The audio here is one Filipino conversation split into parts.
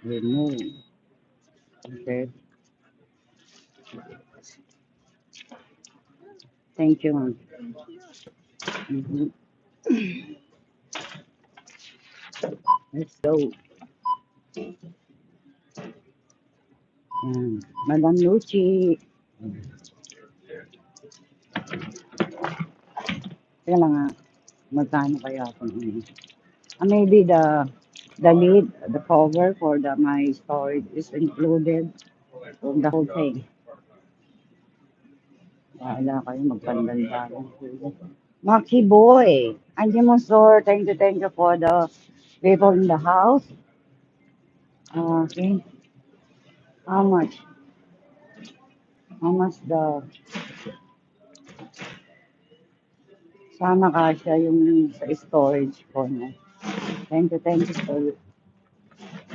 Remove. Okay. Thank you, ma'am. Mhm. Let's go. Yan. Madam Lucy. Teka lang nga. Magkano kaya kung ano? Maybe the lid, the cover for the my storage is included from the whole thing. Wala kayo magpandaldalan. Maki boy. Andiyan mo, sir. Thank you for the people in the house. Okay. How much? How much the... Sana kasya yung sa storage ko, no? Thank you for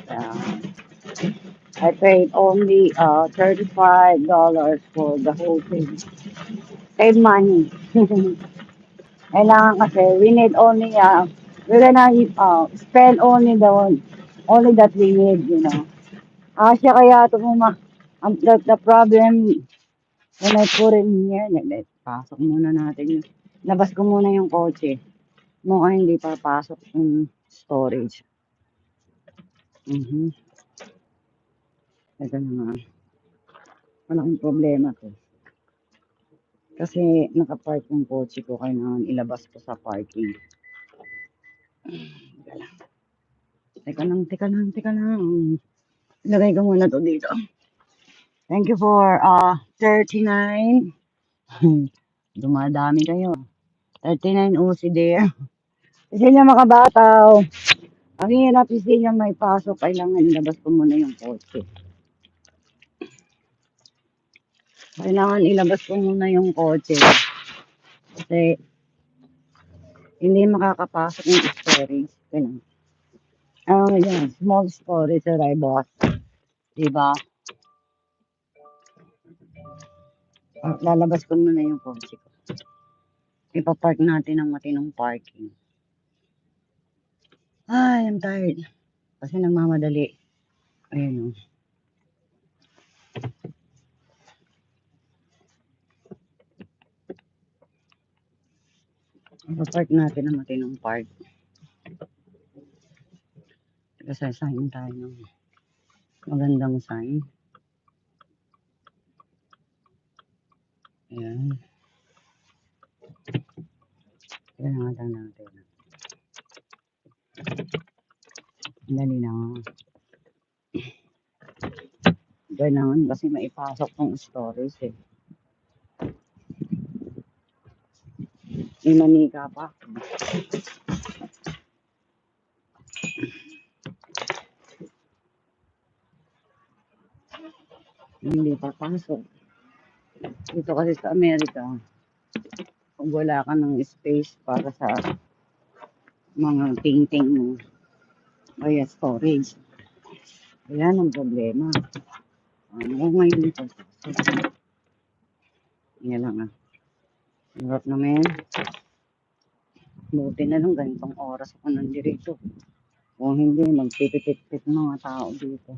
uh, I paid only $35 for the whole thing. Save money. Kailangan kasi we need only we're gonna spend only that we need, you know. Siya kaya ito the problem when I put it in here, pasok muna natin yun. Labas ko muna yung kotse. Mukhang hindi papasok yung storage. Ito na nga. Walang problema to. Kasi nakapark yung kotse ko, kailangan ilabas ko sa parking. Teka lang. Ilagay ko muna to dito. Thank you for 39. Dumadami kayo. 39 Uzi there. Kasi niya makabataw. Ang hirap kasi niya may pasok. Kailangan ilabas ko muna yung kotse. Kasi hindi makakapasok yung storage. Yan. Small storage that I bought. Diba? Lalabas ko muna yung kotse ko. Ipapark natin ang matinong parking. Ay, I'm tired. Kasi nagmamadali. Ayun o. Ipapark natin ang matinong park. Kasi sign tayo ng magandang sign. Ayan. Kailangan natin. Dali lang. Kailangan kasi maipasok ng storage eh. May manika pa. Hindi papasok. Dito kasi sa Amerika, kung wala ka ng space para sa mga ting-ting mo, kaya storage. Ayan ang problema. Ano ngayon ito? Yan lang ah. Hirap naman. Buti na lang ganitong oras ako nandirito. Kung hindi, magpipit-pit mga tao dito.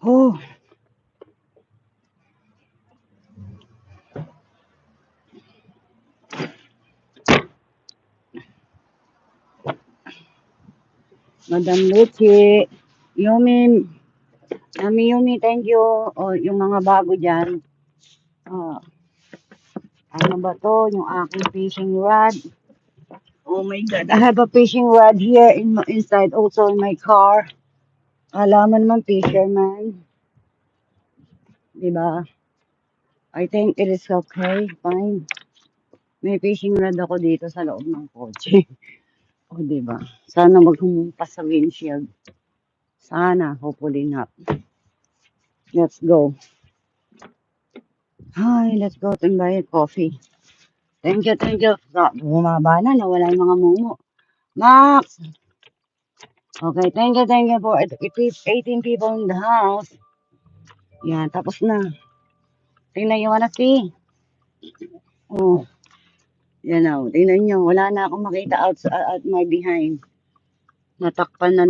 Oh! Madam Lucy, Yumi, thank you. Yung mga bago dyan. Ano ba to? Yung aking fishing rod. Oh my God, I have a fishing rod here inside also in my car. Alam mo naman, fisherman. Diba? I think it is okay, fine. May fishing rod ako dito sa loob ng kotse. O, diba? Sana maghumpas sa windshield. Sana, hopefully not. Let's go. Hi, let's go and buy a coffee. Thank you. Bumaba na, nawala yung mga mumo. Max! Okay, thank you for 18 people in the house. Yan, tapos na. Tingnan nyo, wanna see? Oh, yan o. Tingnan nyo, wala na akong makita out my behind. Natakpan na